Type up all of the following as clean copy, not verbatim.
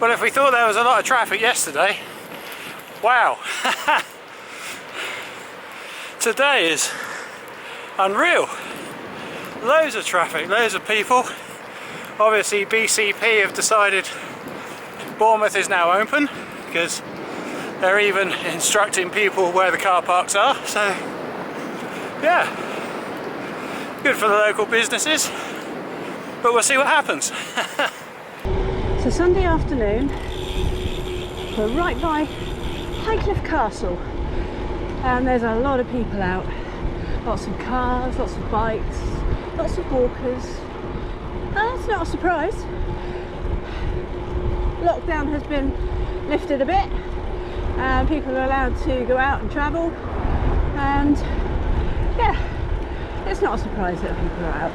Well, if we thought there was a lot of traffic yesterday, wow. Today is unreal. Loads of traffic, loads of people. Obviously BCP have decided Bournemouth is now open because they're even instructing people where the car parks are. So yeah, good for the local businesses, but we'll see what happens. So Sunday afternoon, we're right by Highcliffe Castle, and there's a lot of people out. Lots of cars, lots of bikes, lots of walkers. That's not a surprise. Lockdown has been lifted a bit, and people are allowed to go out and travel, and yeah, it's not a surprise that people are out.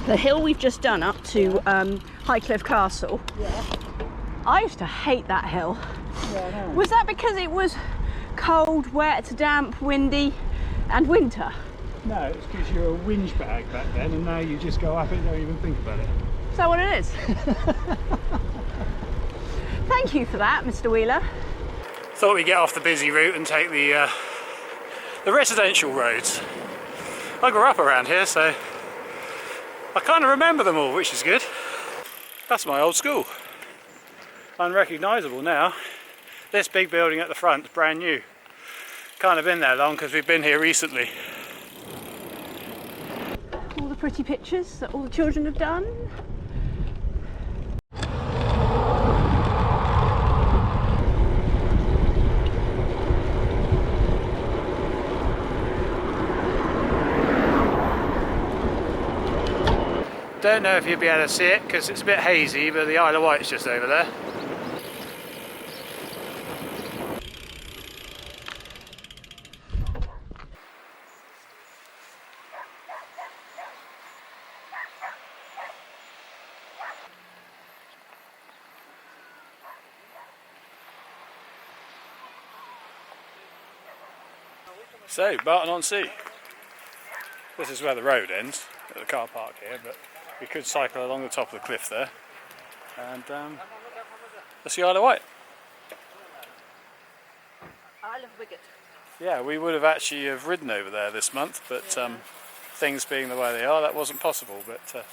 The hill we've just done up to Highcliffe Castle, I used to hate that hill. Was that because it was cold, wet, damp, windy and winter? No, it's because you're a whinge bag back then, and now you just go up it and don't even think about it. Is that what it is? Thank you for that, Mr. Wheeler. Thought we'd get off the busy route and take the residential roads. I grew up around here, so I kind of remember them all, which is good. That's my old school. Unrecognisable now. This big building at the front is brand new. Can't have been there long because we've been here recently. All the pretty pictures that all the children have done. Don't know if you'll be able to see it because it's a bit hazy, but the Isle of Wight's just over there. So, Barton on Sea. This is where the road ends, at the car park here, but we could cycle along the top of the cliff there. And that's the Isle of Wight. Isle of Wight. Yeah, we would have actually have ridden over there this month, but things being the way they are, that wasn't possible. But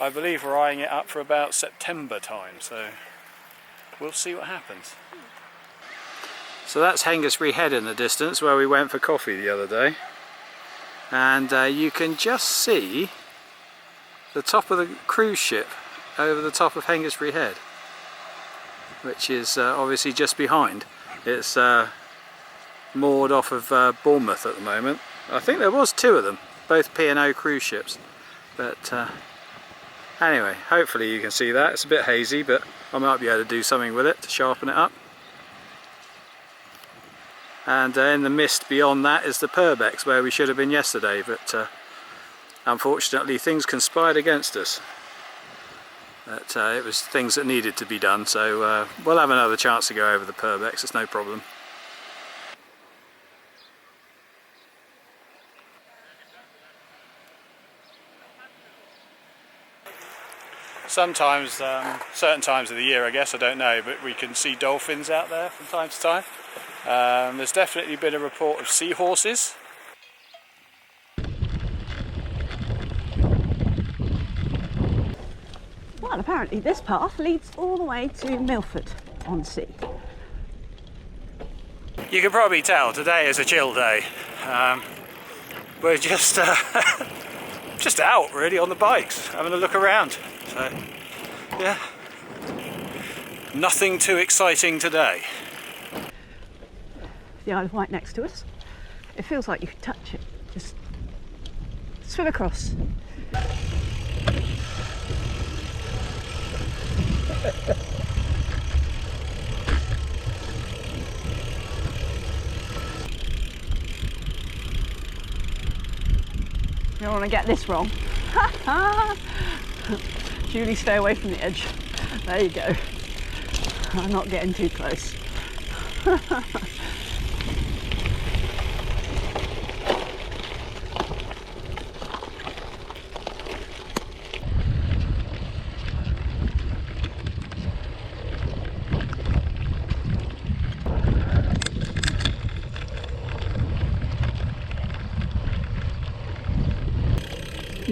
I believe we're eyeing it up for about September time, so we'll see what happens. So that's Hengistbury Head in the distance, where we went for coffee the other day. And you can just see the top of the cruise ship over the top of Hengistbury Head, which is obviously just behind. It's moored off of Bournemouth at the moment. I think there was two of them, both P&O cruise ships. But anyway, hopefully you can see that. It's a bit hazy, but I might be able to do something with it to sharpen it up. And in the mist beyond that is the Purbex, where we should have been yesterday, but unfortunately things conspired against us. But it was things that needed to be done, so we'll have another chance to go over the Purbex, it's no problem. Sometimes, certain times of the year I guess, I don't know, but we can see dolphins out there from time to time. There's definitely been a report of seahorses. Well, apparently this path leads all the way to Milford on Sea. You can probably tell today is a chill day. We're just just out really on the bikes, having a look around. So yeah, nothing too exciting today. The Isle of Wight next to us. It feels like you can touch it. Just swim across. You don't want to get this wrong. Julie, stay away from the edge. There you go. I'm not getting too close.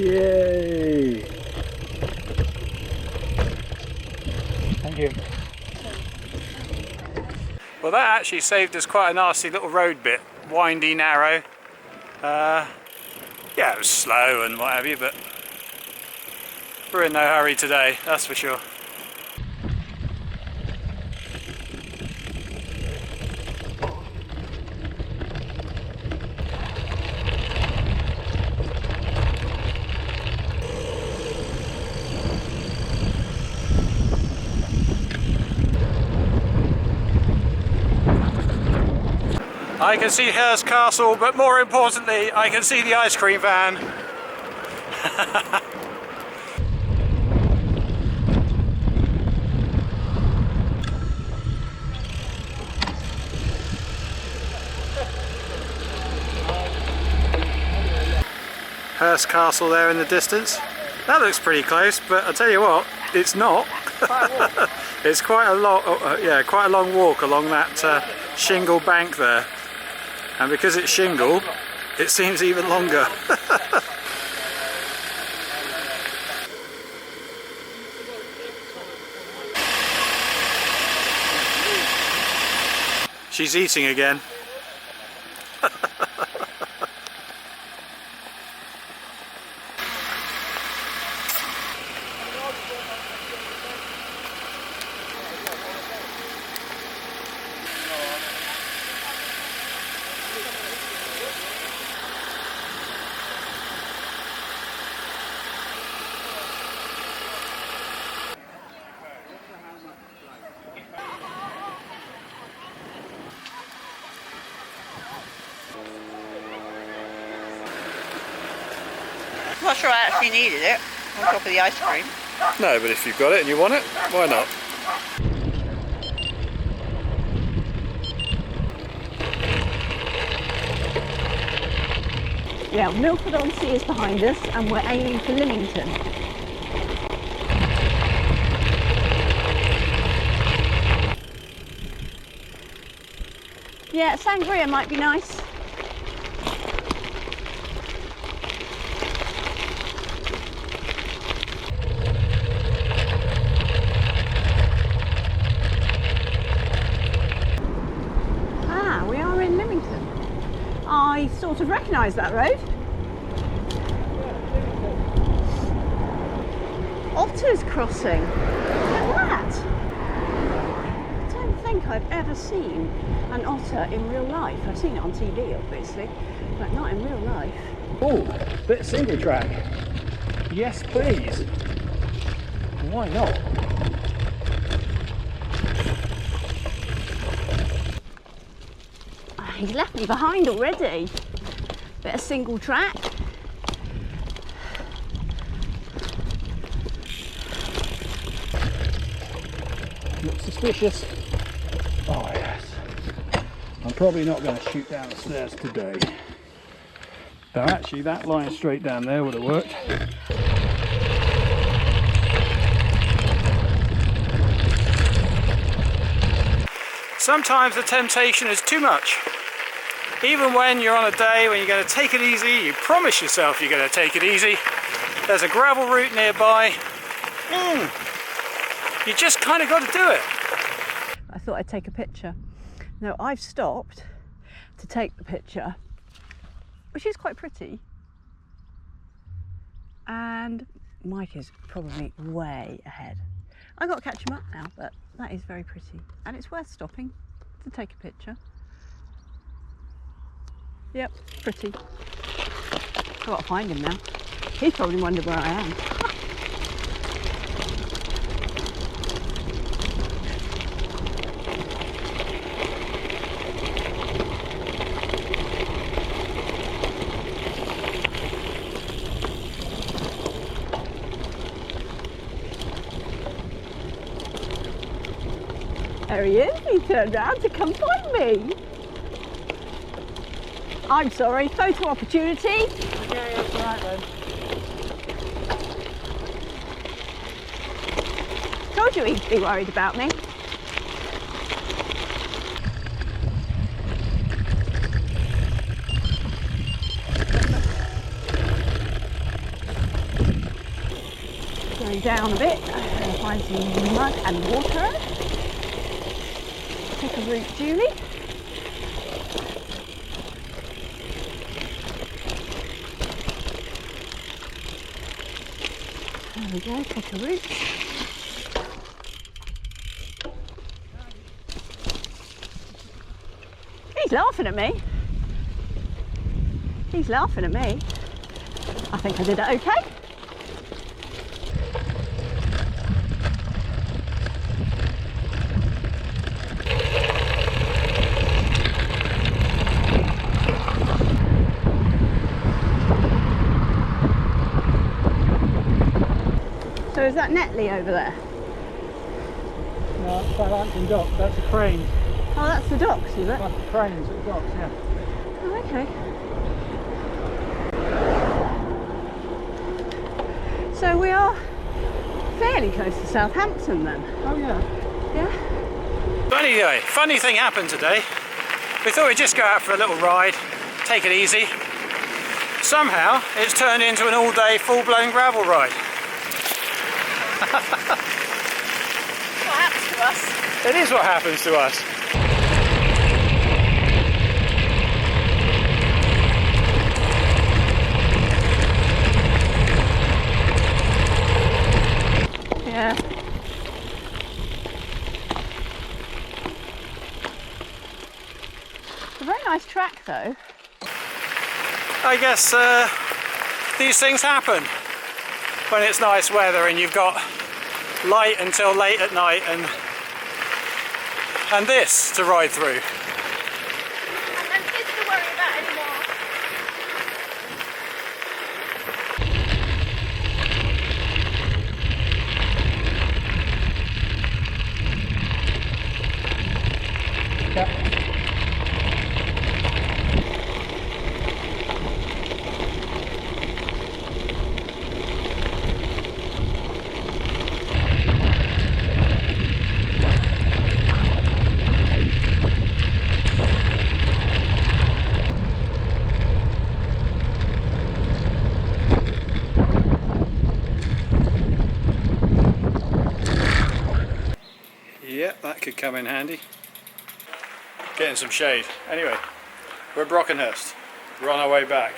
Yay! Thank you. Well, that actually saved us quite a nasty little road bit. Windy, narrow. Yeah, it was slow and what have you, but we're in no hurry today, that's for sure. I can see Hurst Castle, but more importantly, I can see the ice cream van. Hurst Castle there in the distance. That looks pretty close, but I'll tell you what, it's not. It's quite a lot, yeah, quite a long walk along that shingle bank there. And because it's shingle, it seems even longer. She's eating again. I'm not sure I actually needed it on top of the ice cream. No, but if you've got it and you want it, why not? Yeah, Milford-on-Sea is behind us and we're aiming for Lymington. Yeah, sangria might be nice. Ah, we are in Lymington. I sort of recognise that road. Otters crossing. Look at that. I don't think I've ever seen an otter in real life. I've seen it on TV, obviously, but not in real life. Oh, bit of single track. Yes, please. Why not? He's left me behind already. Bit of single track. Looks suspicious. Oh yes. I'm probably not going to shoot down the stairs today. Though actually that line straight down there would have worked. Sometimes the temptation is too much. Even when you're on a day when you're going to take it easy, you promise yourself you're going to take it easy. There's a gravel route nearby. You just kind of got to do it. I thought I'd take a picture. Now I've stopped to take the picture, which is quite pretty. And Mike is probably way ahead. I've got to catch him up now, but that is very pretty. And it's worth stopping to take a picture. Yep, pretty. I've got to find him now. He's probably wondered where I am. There he is, he turned around to come find me. I'm sorry, photo opportunity. Okay, that's right then. Told you he'd be worried about me. down a bit and find some mud and water. Pick a route, Julie. There we go, pick a route. He's laughing at me. He's laughing at me. I think I did it okay. So is that Netley over there? No, it's Southampton dock, that's a crane. Oh, that's the docks, is it? That's the cranes at the docks, yeah. Oh, okay. So we are fairly close to Southampton then. Oh yeah. Yeah? But anyway, funny thing happened today. We thought we'd just go out for a little ride, take it easy. Somehow it's turned into an all-day full-blown gravel ride. What happens to us? It is what happens to us. Yeah. It's a very nice track though. I guess these things happen when it's nice weather and you've got light until late at night and this to ride through. And kids to worry about anymore. Yep, that could come in handy. Getting some shade. Anyway, we're at Brockenhurst. We're on our way back.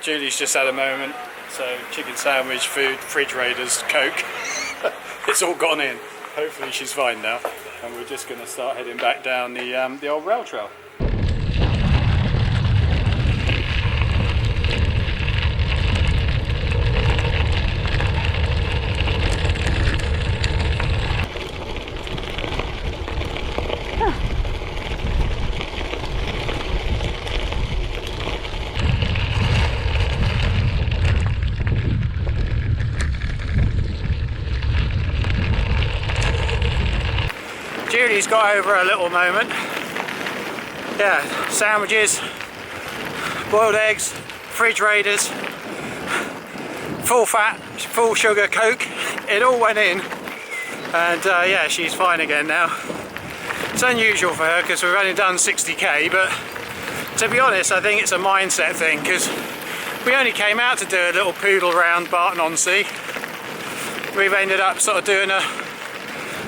Julie's just had a moment, so chicken sandwich, food, fridge raiders, Coke. It's all gone in. Hopefully she's fine now. And we're just going to start heading back down the old rail trail. Julie's got over a little moment. Yeah, sandwiches, boiled eggs, fridge raiders, full fat, full sugar Coke. It all went in, and yeah, she's fine again now. It's unusual for her because we've only done 60k, but to be honest, I think it's a mindset thing because we only came out to do a little poodle round Barton on Sea. We've ended up sort of doing a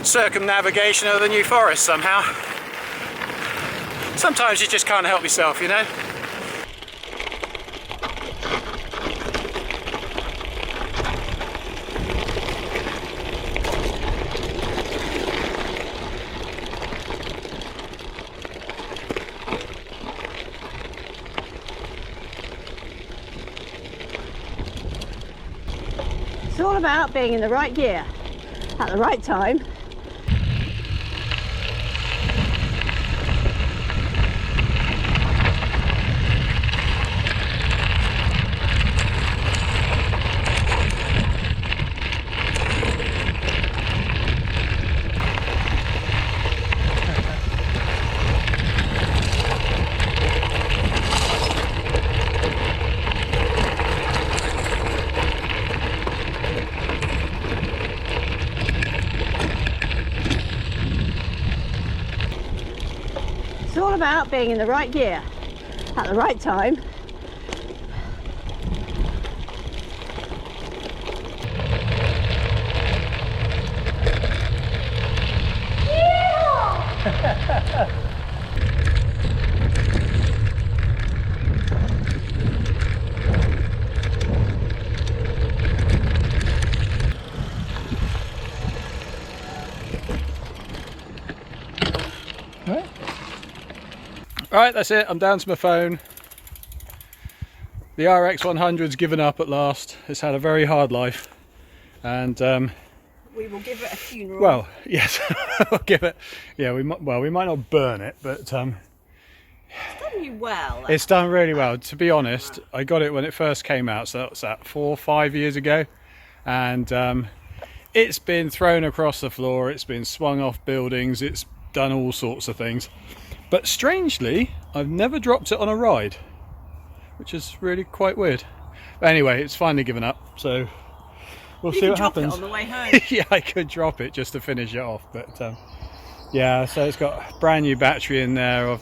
circumnavigation of the New Forest somehow. Sometimes you just can't help yourself, you know. It's all about being in the right gear at the right time. It's all about being in the right gear at the right time. Right, that's it. I'm down to my phone. The RX 100's given up at last. It's had a very hard life, and we will give it a funeral. well, yes, we'll give it. Yeah, we might not burn it, but It's done you well. it's done really well. To be honest, I got it when it first came out, so that's 4 or 5 years ago, and it's been thrown across the floor. It's been swung off buildings. It's done all sorts of things. But strangely, I've never dropped it on a ride, which is really quite weird. But anyway, it's finally given up, so we'll see what happens. You can drop it on the way home. Yeah, I could drop it just to finish it off, but yeah, so it's got a brand new battery in there.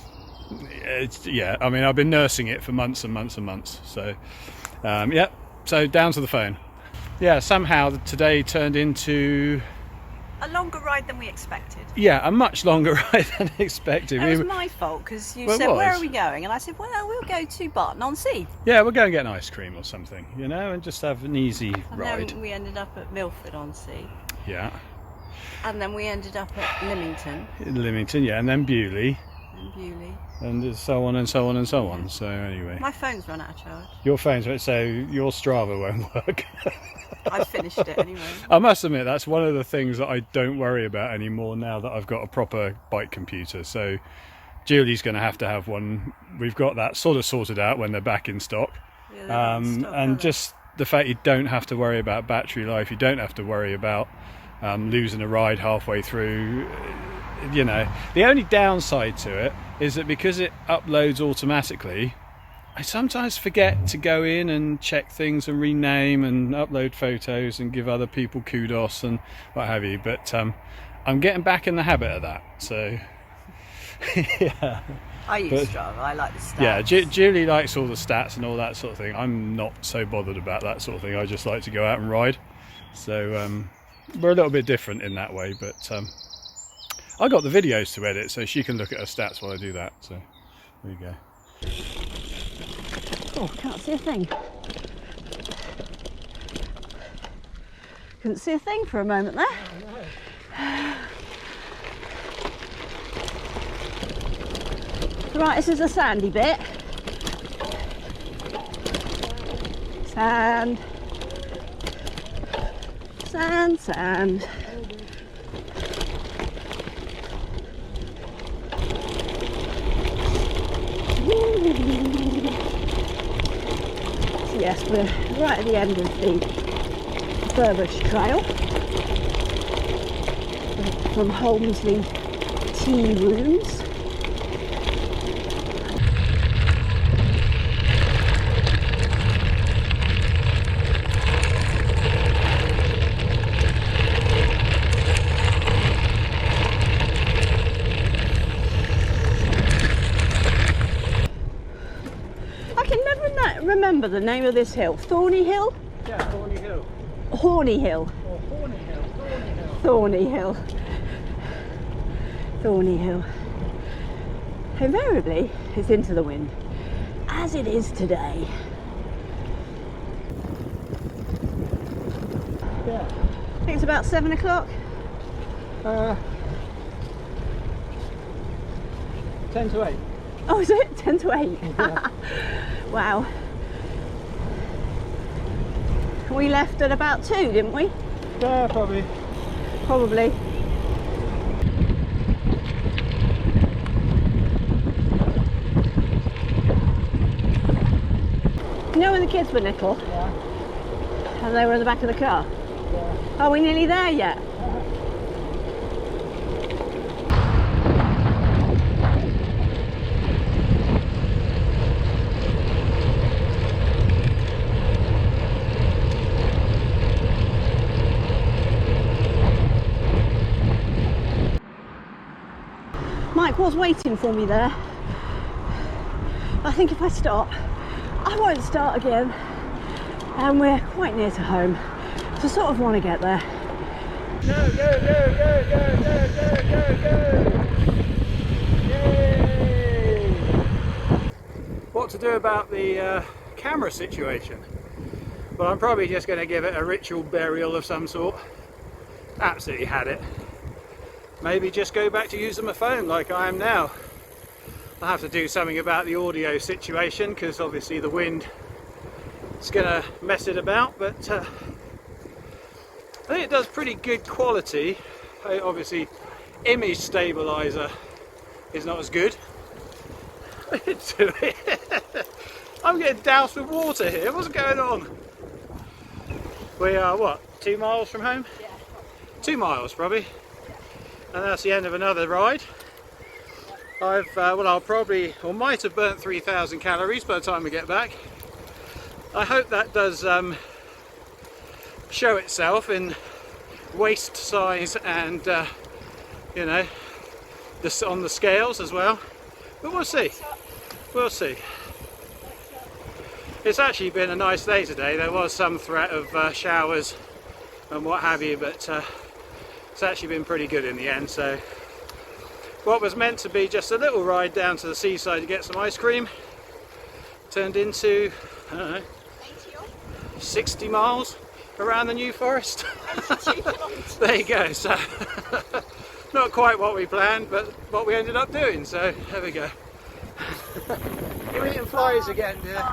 Yeah, I mean, I've been nursing it for months and months and months, so yeah, so down to the phone. Yeah, somehow today turned into a longer ride than we expected. Yeah, a much longer ride than expected. It was my fault because you said, where are we going? And I said, well, we'll go to Barton on Sea. Yeah, we'll go and get an ice cream or something, you know, and just have an easy ride. And then we ended up at Milford on Sea. Yeah. And then we ended up at Lymington. Lymington, yeah, and then Beaulieu. And Beaulieu. And so on and so on and so on. So anyway. My phone's run out of charge. Your phone's right, so your Strava won't work. I finished it anyway. I must admit, that's one of the things that I don't worry about anymore now that I've got a proper bike computer. So Julie's going to have one. We've got that sort of sorted out when they're back in stock. Yeah, in stock, and just the fact you don't have to worry about battery life, you don't have to worry about losing a ride halfway through. You know, the only downside to it is that because it uploads automatically, I sometimes forget to go in and check things and rename and upload photos and give other people kudos and what have you, but I'm getting back in the habit of that, so yeah. I use Strava, I like the stats. Yeah, Julie likes all the stats and all that sort of thing. I'm not so bothered about that sort of thing. I just like to go out and ride, so we're a little bit different in that way, but I got the videos to edit so she can look at her stats while I do that, so there you go. Oh, can't see a thing. Couldn't see a thing for a moment there. Oh, no. Right, this is a sandy bit. Sand. Sand, sand. Yes, we're right at the end of the Burbage Trail from Holmesley Tea Rooms. Remember the name of this hill? Thorny Hill? Yeah, Thorny Hill. Horny Hill. Oh, Thorny Hill, Thorny Hill. Thorny Hill. Invariably, it's into the wind, as it is today. Yeah. I think it's about 7 o'clock. 10 to 8. Oh, is it? 10 to 8? Yeah. Wow. We left at about 2, didn't we? Yeah, probably. Probably. You know when the kids were little? Yeah. And they were in the back of the car? Yeah. Are we nearly there yet? Mike was waiting for me there. I think if I stop, I won't start again. And we're quite near to home, so sort of want to get there. Go, go, go, go, go, go, go, go, go. what to do about the camera situation. But I'm probably just going to give it a ritual burial of some sort. Absolutely had it. Maybe just go back to using my phone like I am now. I'll have to do something about the audio situation because obviously the wind is going to mess it about, but I think it does pretty good quality. Obviously image stabilizer is not as good. I'm getting doused with water here. What's going on? We are what, 2 miles from home? Yeah. 2 miles probably. And that's the end of another ride. I'll probably, or might have burnt 3,000 calories by the time we get back. I hope that does show itself in waist size and you know, on the scales as well. But we'll see. We'll see. It's actually been a nice day today. There was some threat of showers and what have you, but it's actually been pretty good in the end. So what was meant to be just a little ride down to the seaside to get some ice cream turned into, I don't know, 60 miles around the New Forest. There you go. So not quite what we planned, but what we ended up doing. So there we go. You're eating flies again, dear.